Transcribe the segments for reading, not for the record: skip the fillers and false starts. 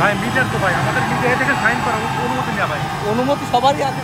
ভাই মিটার তো ভাই আমাদের মিটার থেকে সাইন করা অনুমতি নেওয়া ভাই অনুমতি সবারই আছে।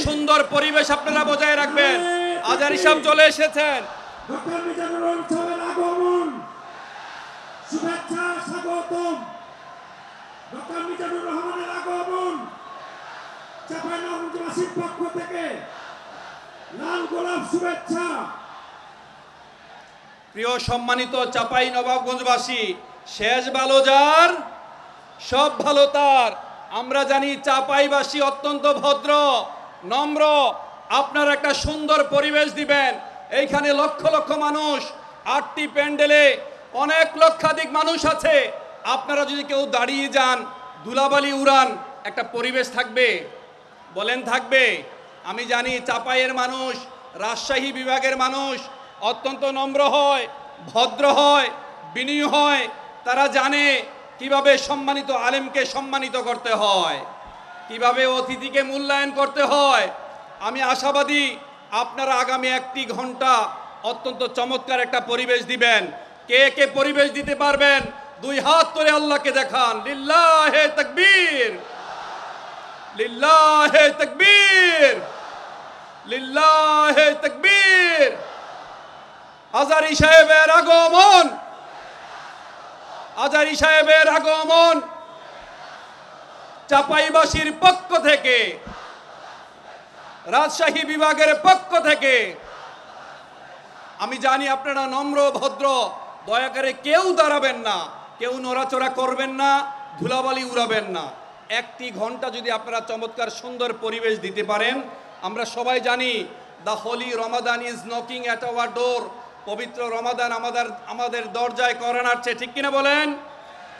সুন্দর পরিবেশ আপনারা বজায় রাখবেন। আজারি সাহেব চলে এসেছেন। ডক্টর মিজানুর রহমান সাহেবের আগমন, শুভেচ্ছা, স্বাগতম। ডক্টর মিজানুর রহমানের আগমন, চাঁপাইনবাবগঞ্জবাসীর পক্ষ থেকে লাল গোলাপ শুভেচ্ছা। প্রিয় সম্মানিত চাঁপাইনবাবগঞ্জবাসী, শেষ ভালো যার সব ভালো তার। আমরা জানি চাঁপাইবাসী অত্যন্ত ভদ্র, নম্র। আপনারা একটা সুন্দর পরিবেশ দিবেন। এইখানে লক্ষ লক্ষ মানুষ, 8টি প্যান্ডেলে অনেক লক্ষাধিক মানুষ আছে। আপনারা যদি কেউ দাঁড়িয়ে যান, ধুলাবালি উড়ান, একটা পরিবেশ থাকবে? বলেন থাকবে? আমি জানি চাঁপাইয়ের মানুষ, রাজশাহী বিভাগের মানুষ অত্যন্ত নম্র হয়, ভদ্র হয়, বিনয়ী হয়। তারা জানে কিভাবে সম্মানিত আলেমকে সম্মানিত করতে হয়, কিভাবে অতিথিকে মূল্যায়ন করতে হয়। আমি আশাবাদী আপনারা আগামী 1টি ঘন্টা অত্যন্ত চমৎকার একটা পরিবেশ দিবেন। কে কে পরিবেশ দিতে পারবেন 2 হাত তুলে আল্লাহকে দেখান। লিল্লাহে তাকবীর, লিল্লাহে তাকবীর, লিল্লাহে তাকবীর। আজারি সাহেবের আগমন, আজারি সাহেবের আগমন চাঁপাইবাসীর পক্ষ থেকে, রাজশাহী বিভাগের পক্ষ থেকে। আমি জানি আপনারা নম্র ভদ্র, দয়া করে কেউ দাঁড়াবেন না, কেউ নড়াচড়া করবেন না, ধুলাবালি উড়াবেন না। 1টি ঘন্টা যদি আপনারা চমৎকার সুন্দর পরিবেশ দিতে পারেন। আমরা সবাই জানি the Holi Ramadan is knocking at our ডোর। পবিত্র রমাদান আমাদের দরজায় করান আসছে, ঠিক কিনা বলেন?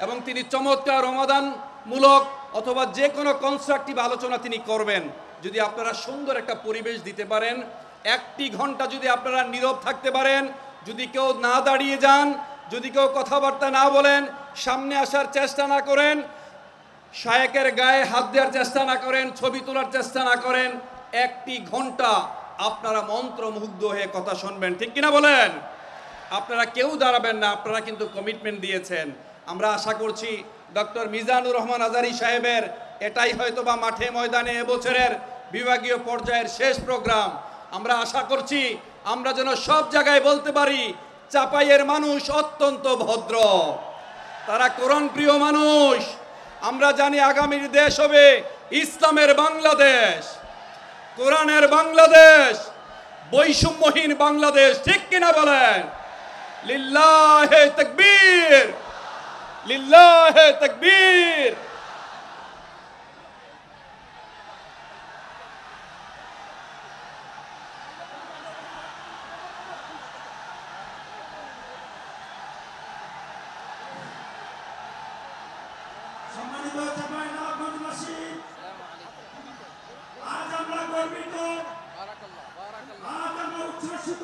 এবং তিনি চমৎকার রমাদানমূলক অথবা যে কোনো কনস্ট্রাকটিভ আলোচনা তিনি করবেন। যদি আপনারা সুন্দর একটা পরিবেশ দিতে পারেন, 1টি ঘন্টা যদি আপনারা নীরব থাকতে পারেন, যদি কেউ না দাঁড়িয়ে যান, যদি কেউ কথাবার্তা না বলেন, সামনে আসার চেষ্টা না করেন, শায়েকের গায়ে হাত দেওয়ার চেষ্টা না করেন, ছবি তোলার চেষ্টা না করেন, 1টি ঘন্টা আপনারা মন্ত্রমুগ্ধ হয়ে কথা শুনবেন, ঠিক কিনা বলেন? আপনারা কেউ দাঁড়াবেন না, আপনারা কিন্তু কমিটমেন্ট দিয়েছেন। আমরা আশা করছি ডক্টর মিজানুর রহমান আজারি সাহেবের এটাই হয়তোবা মাঠে ময়দানে এবছরের বিভাগীয় পর্যায়ের শেষ প্রোগ্রাম। আমরা আশা করছি আমরা যেন সব জায়গায় বলতে পারি চাঁপাইয়ের মানুষ অত্যন্ত ভদ্র, তারা কোরআন প্রিয় মানুষ। আমরা জানি আগামীর দেশ হবে ইসলামের বাংলাদেশ, কোরআনের বাংলাদেশ, বৈষম্যহীন বাংলাদেশ, ঠিক কিনা বলেন? লিল্লাহে তাকবীর, লিল্লাহে তাকবীর। সম্মানিত চাঁপাইনবাবগঞ্জবাসী, আজ আমরা গর্বিত, আজ আমরা উচ্ছ্বসিত।